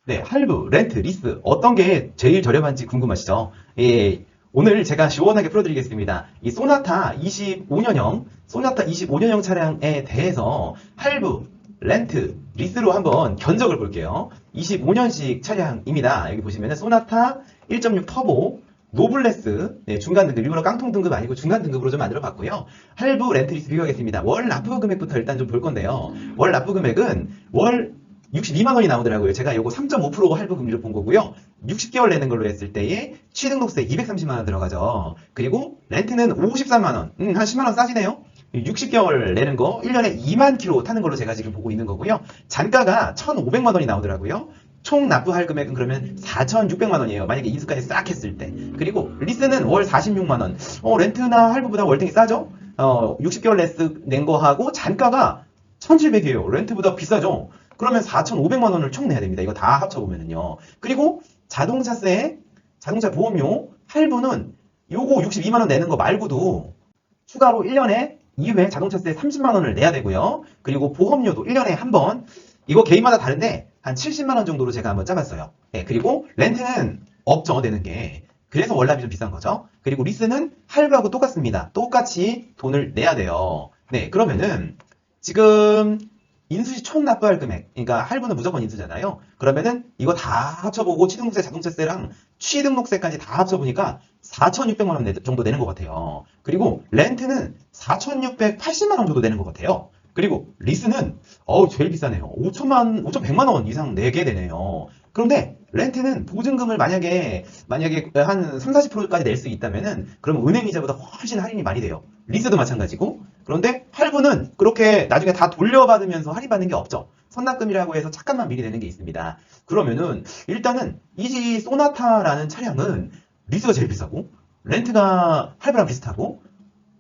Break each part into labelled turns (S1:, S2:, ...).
S1: 네, 할부, 렌트, 리스 어떤 게 제일 저렴한지 궁금하시죠? 예, 오늘 제가 시원하게 풀어드리겠습니다. 이 소나타 25년형 차량에 대해서 할부, 렌트, 리스로 한번 견적을 볼게요. 25년식 차량입니다. 여기 보시면은 소나타 1.6 터보, 노블레스, 네, 중간 등급, 일부러 깡통 등급 아니고 중간 등급으로 좀 만들어 봤고요. 할부, 렌트, 리스 비교하겠습니다. 월 납부 금액부터 일단 좀 볼 건데요. 월 납부 금액은 월 62만 원이 나오더라고요. 제가 요거 3.5% 할부 금리로 본 거고요. 60개월 내는 걸로 했을 때에 취등록세 230만 원 들어가죠. 그리고 렌트는 53만 원. 한 10만 원 싸지네요. 60개월 내는 거 1년에 2만 킬로 타는 걸로 제가 지금 보고 있는 거고요. 잔가가 1,500만 원이 나오더라고요. 총 납부할 금액은 그러면 4,600만 원이에요. 만약에 인수까지 싹 했을 때. 그리고 리스는 월 46만 원. 렌트나 할부보다 월등히 싸죠? 60개월 낸 거하고 잔가가 1,700이에요. 렌트보다 비싸죠? 그러면 4,500만 원을 총 내야 됩니다. 이거 다 합쳐보면은요. 그리고 자동차세, 자동차 보험료, 할부는 요거 62만 원 내는 거 말고도 추가로 1년에 2회 자동차세 30만 원을 내야 되고요. 그리고 보험료도 1년에 한 번, 이거 개인마다 다른데 한 70만 원 정도로 제가 한번 짜봤어요. 네, 그리고 렌트는 없죠, 내는 게. 그래서 월납이 좀 비싼 거죠. 그리고 리스는 할부하고 똑같습니다. 똑같이 돈을 내야 돼요. 네, 그러면은 지금 인수시 총 납부할 금액, 그러니까 할부는 무조건 인수잖아요. 그러면은 이거 다 합쳐보고 취등록세, 자동차세랑 취등록세까지 다 합쳐보니까 4,600만 원 정도 내는 것 같아요. 그리고 렌트는 4,680만 원 정도 내는 것 같아요. 그리고 리스는 제일 비싸네요. 5,100만 원 이상 내게 되네요. 그런데 렌트는 보증금을 만약에 한 3, 40%까지 낼 수 있다면은 그럼 은행 이자보다 훨씬 할인이 많이 돼요. 리스도 마찬가지고. 그런데 할부는 그렇게 나중에 다 돌려받으면서 할인받는 게 없죠. 선납금이라고 해서 잠깐만 미리 내는 게 있습니다. 그러면은 일단은 이지 소나타라는 차량은 리스가 제일 비싸고 렌트가 할부랑 비슷하고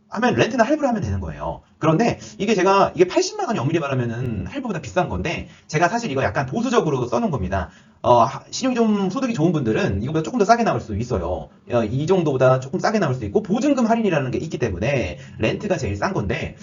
S1: 하면 렌트나 할부를 하면 되는 거예요. 그런데 이게 80만 원이 엄밀히 말하면은 할부보다 비싼 건데 제가 사실 이거 약간 보수적으로 써놓은 겁니다. 신용이 좀 소득이 좋은 분들은 이거보다 조금 더 싸게 나올 수 있어요. 이 정도보다 조금 싸게 나올 수 있고 보증금 할인이라는 게 있기 때문에 렌트가 제일 싼 건데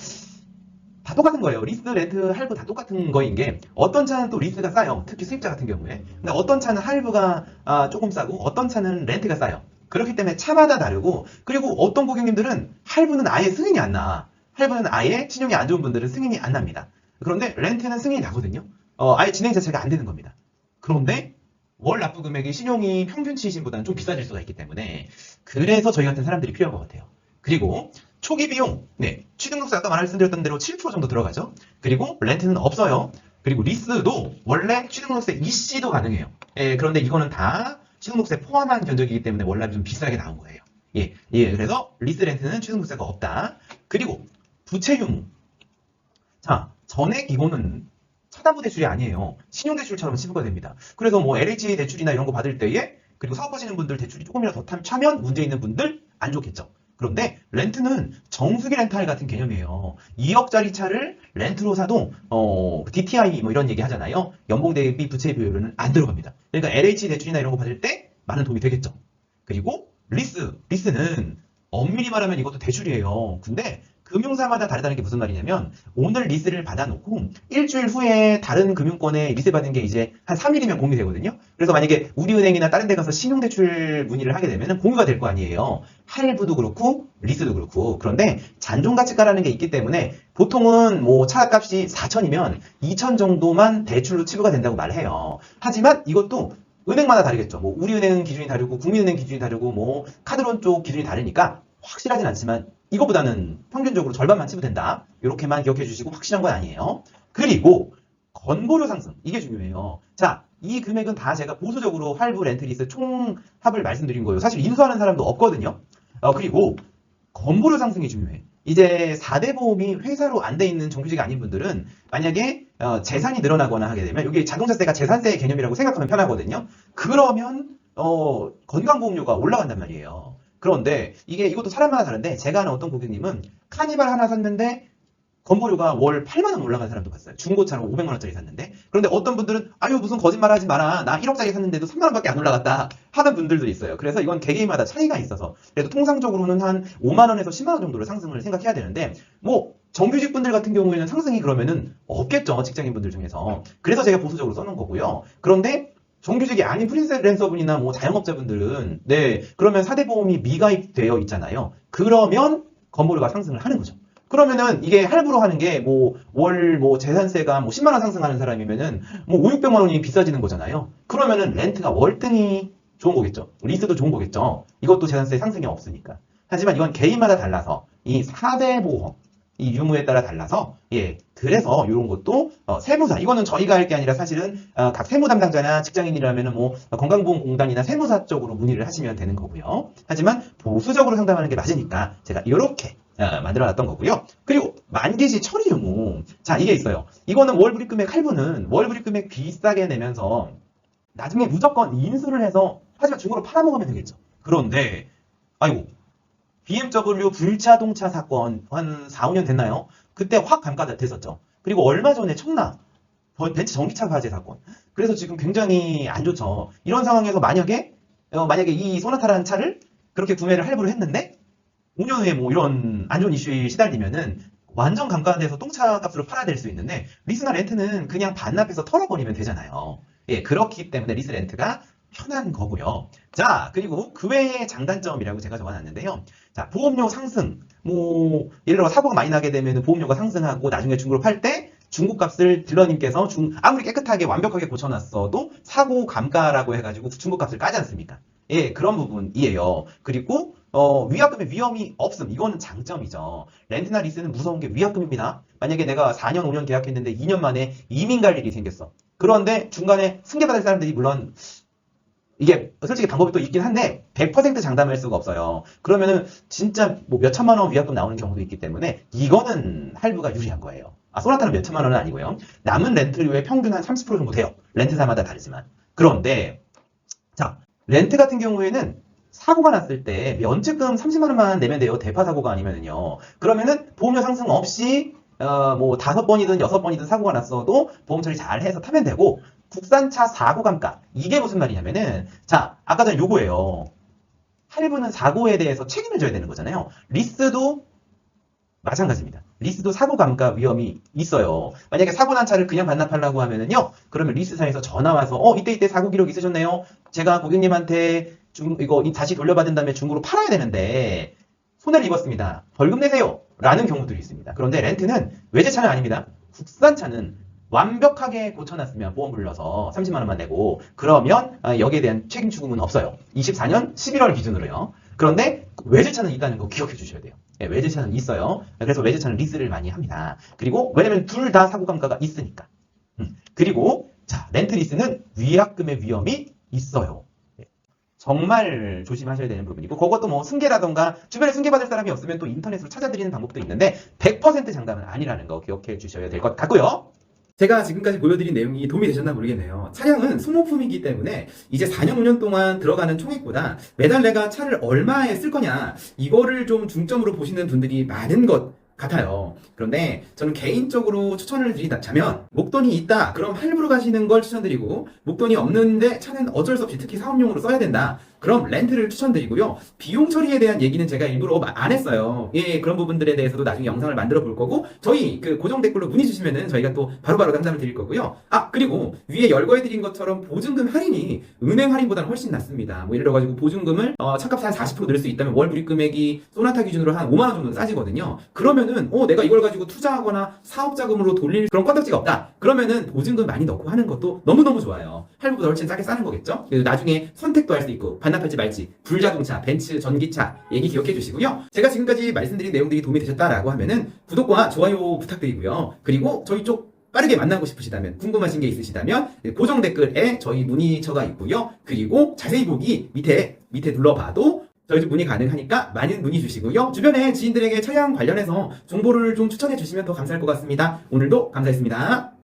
S1: 다 똑같은 거예요. 리스, 렌트, 할부 다 똑같은 거인 게 어떤 차는 또 리스가 싸요. 특히 수입자 같은 경우에. 근데 어떤 차는 할부가 조금 싸고 어떤 차는 렌트가 싸요. 그렇기 때문에 차마다 다르고 그리고 어떤 고객님들은 할부는 아예 승인이 안 나. 할부는 아예 신용이 안 좋은 분들은 승인이 안 납니다. 그런데 렌트는 승인이 나거든요. 아예 진행 자체가 안 되는 겁니다. 그런데 월 납부 금액이 신용이 평균치이신보다는 좀 비싸질 수가 있기 때문에 그래서 저희 같은 사람들이 필요한 것 같아요. 그리고 초기 비용, 네, 취등록세 아까 말씀드렸던 대로 7% 정도 들어가죠. 그리고 렌트는 없어요. 그리고 리스도 원래 취등록세 이씨도 가능해요. 그런데 이거는 다 취등록세 포함한 견적이기 때문에 월납이 좀 비싸게 나온 거예요. 그래서 리스 렌트는 취등록세가 없다. 그리고 부채융. 자, 전액 이거는 차담보 대출이 아니에요. 신용대출처럼 치부가 됩니다. 그래서 뭐 LH 대출이나 이런 거 받을 때에 그리고 사업하시는 분들 대출이 조금이라도 더 차면 문제 있는 분들 안 좋겠죠. 그런데 렌트는 정수기 렌탈 같은 개념이에요. 2억짜리 차를 렌트로 사도 DTI 뭐 이런 얘기 하잖아요. 연봉 대비 부채 비율은 안 들어갑니다. 그러니까 LH 대출이나 이런 거 받을 때 많은 도움이 되겠죠. 그리고 리스는 엄밀히 말하면 이것도 대출이에요. 근데 금융사마다 다르다는 게 무슨 말이냐면 오늘 리스를 받아놓고 일주일 후에 다른 금융권에 리스 받는 게 이제 한 3일이면 공유 되거든요. 그래서 만약에 우리은행이나 다른 데 가서 신용대출 문의를 하게 되면 공유가 될 거 아니에요. 할부도 그렇고 리스도 그렇고. 그런데 잔존가치가라는 게 있기 때문에 보통은 뭐 차값이 4천이면 2천 정도만 대출로 치부가 된다고 말해요. 하지만 이것도 은행마다 다르겠죠. 뭐 우리은행 기준이 다르고 국민은행 기준이 다르고 뭐 카드론 쪽 기준이 다르니까 확실하진 않지만 이거보다는 평균적으로 절반만 치부된다. 이렇게만 기억해 주시고 확실한 건 아니에요. 그리고 건보료 상승. 이게 중요해요. 자, 이 금액은 다 제가 보수적으로 할부, 렌트, 리스 총합을 말씀드린 거예요. 사실 인수하는 사람도 없거든요. 그리고 건보료 상승이 중요해. 이제 4대 보험이 회사로 안 돼 있는 정규직이 아닌 분들은 만약에 재산이 늘어나거나 하게 되면 여기 자동차세가 재산세 개념이라고 생각하면 편하거든요. 그러면 건강보험료가 올라간단 말이에요. 그런데 이것도 사람마다 다른데 제가 아는 어떤 고객님은 카니발 하나 샀는데 건보료가 월 8만 원 올라간 사람도 봤어요. 중고차로 500만 원짜리 샀는데. 그런데 어떤 분들은 아유 무슨 거짓말 하지 마라. 나 1억짜리 샀는데도 3만 원밖에 안 올라갔다 하는 분들도 있어요. 그래서 이건 개개인마다 차이가 있어서 그래도 통상적으로는 한 5만 원에서 10만 원 정도를 상승을 생각해야 되는데 뭐 정규직 분들 같은 경우에는 상승이 그러면은 없겠죠. 직장인 분들 중에서. 그래서 제가 보수적으로 써놓은 거고요. 그런데 정규직이 아닌 프리랜서분이나 뭐 자영업자분들은 네 그러면 4대 보험이 미가입되어 있잖아요. 그러면 건보료가 상승을 하는 거죠. 그러면은 이게 할부로 하는 게 뭐 월 뭐 재산세가 뭐 10만 원 상승하는 사람이면은 뭐 5, 600만 원이 비싸지는 거잖아요. 그러면은 렌트가 월등히 좋은 거겠죠. 리스도 좋은 거겠죠. 이것도 재산세 상승이 없으니까. 하지만 이건 개인마다 달라서 이 4대 보험 이 유무에 따라 달라서 예 그래서 이런 것도 세무사 이거는 저희가 할 게 아니라 사실은 각 세무 담당자나 직장인이라면은 뭐 건강보험공단이나 세무사 쪽으로 문의를 하시면 되는 거고요. 하지만 보수적으로 상담하는 게 맞으니까 제가 이렇게 만들어놨던 거고요. 그리고 만기시 처리 유무 자 이게 있어요. 이거는 월불입금액 할부는 월불입금액 비싸게 내면서 나중에 무조건 인수를 해서 하지만 중고로 팔아먹으면 되겠죠. 그런데 아이고 BMW 불자동차 사건 한 4, 5년 됐나요? 그때 확 감가됐었죠. 그리고 얼마 전에 청라 벤츠 전기차 화재 사건. 그래서 지금 굉장히 안 좋죠. 이런 상황에서 만약에 이 소나타라는 차를 그렇게 구매를 할부를 했는데 5년 후에 뭐 이런 안 좋은 이슈에 시달리면은 완전 감가돼서 똥차 값으로 팔아야 될 수 있는데 리스나 렌트는 그냥 반납해서 털어버리면 되잖아요. 예, 그렇기 때문에 리스 렌트가 편한 거고요. 자, 그리고 그 외의 장단점이라고 제가 적어놨는데요. 자, 보험료 상승. 뭐, 예를 들어 사고가 많이 나게 되면 보험료가 상승하고 나중에 중고로 팔 때 중고값을 딜러님께서 아무리 깨끗하게 완벽하게 고쳐놨어도 사고 감가라고 해가지고 중고값을 까지 않습니까? 예, 그런 부분이에요. 그리고 위약금의 위험이 없음. 이거는 장점이죠. 렌트나 리스는 무서운 게 위약금입니다. 만약에 내가 4년, 5년 계약했는데 2년 만에 이민 갈 일이 생겼어. 그런데 중간에 승계받을 사람들이 물론 이게 솔직히 방법이 또 있긴 한데 100% 장담할 수가 없어요. 그러면은 진짜 뭐 몇천만 원 위약금 나오는 경우도 있기 때문에 이거는 할부가 유리한 거예요. 소나타는 몇천만 원은 아니고요. 남은 렌트료의 평균 한 30% 정도 돼요. 렌트사마다 다르지만. 그런데 자, 렌트 같은 경우에는 사고가 났을 때 면책금 30만 원만 내면 돼요. 대파 사고가 아니면은요. 그러면은 보험료 상승 없이 뭐 5번이든 6번이든 사고가 났어도 보험 처리 잘 해서 타면 되고 국산차 사고 감가 이게 무슨 말이냐면은 자 아까 전에 요거예요. 할부는 사고에 대해서 책임을 져야 되는 거잖아요. 리스도 마찬가지입니다. 리스도 사고 감가 위험이 있어요. 만약에 사고 난 차를 그냥 반납하려고 하면은요. 그러면 리스사에서 전화 와서 이때 사고 기록 있으셨네요. 제가 고객님한테 이거 다시 돌려받은 다음에 중고로 팔아야 되는데 손해를 입었습니다. 벌금 내세요. 라는 경우들이 있습니다. 그런데 렌트는 외제차는 아닙니다. 국산차는 완벽하게 고쳐놨으면 보험 불러서 30만 원만 내고 그러면 여기에 대한 책임 추궁은 없어요. 24년 11월 기준으로요. 그런데 외제차는 있다는 거 기억해 주셔야 돼요. 네, 외제차는 있어요. 그래서 외제차는 리스를 많이 합니다. 그리고 왜냐면 둘 다 사고 감가가 있으니까. 그리고 자 렌트 리스는 위약금의 위험이 있어요. 정말 조심하셔야 되는 부분이고 그것도 뭐 승계라던가 주변에 승계받을 사람이 없으면 또 인터넷으로 찾아드리는 방법도 있는데 100% 장담은 아니라는 거 기억해 주셔야 될 것 같고요.
S2: 제가 지금까지 보여드린 내용이 도움이 되셨나 모르겠네요. 차량은 소모품이기 때문에 이제 4년, 5년 동안 들어가는 총액보다 매달 내가 차를 얼마에 쓸 거냐 이거를 좀 중점으로 보시는 분들이 많은 것 같아요. 그런데 저는 개인적으로 추천을 드리자면 목돈이 있다 그럼 할부로 가시는 걸 추천드리고 목돈이 없는데 차는 어쩔 수 없이 특히 사업용으로 써야 된다 그럼 렌트를 추천드리고요. 비용 처리에 대한 얘기는 제가 일부러 안 했어요. 예, 그런 부분들에 대해서도 나중에 영상을 만들어 볼 거고 저희 그 고정 댓글로 문의 주시면은 저희가 또 바로바로 상담을 드릴 거고요. 그리고 위에 열거해 드린 것처럼 보증금 할인이 은행 할인보다는 훨씬 낫습니다. 뭐 예를 들어 가지고 보증금을 차값이 한 40% 늘 수 있다면 월 불입 금액이 소나타 기준으로 한 5만 원 정도 싸지거든요. 그러면은 내가 이걸 가지고 투자하거나 사업 자금으로 돌릴 그런 건덕지가 없다. 그러면은 보증금 많이 넣고 하는 것도 너무너무 좋아요. 할부보다 훨씬 싸게 싸는 거겠죠. 그리고 나중에 선택도 할 수 있고 반납할지 말지 불자동차, 벤츠, 전기차 얘기 기억해 주시고요. 제가 지금까지 말씀드린 내용들이 도움이 되셨다라고 하면은 구독과 좋아요 부탁드리고요. 그리고 저희 쪽 빠르게 만나고 싶으시다면 궁금하신 게 있으시다면 고정 댓글에 저희 문의처가 있고요. 그리고 자세히 보기 밑에 눌러봐도 저희 집 문의 가능하니까 많은 문의 주시고요. 주변에 지인들에게 차량 관련해서 정보를 좀 추천해 주시면 더 감사할 것 같습니다. 오늘도 감사했습니다.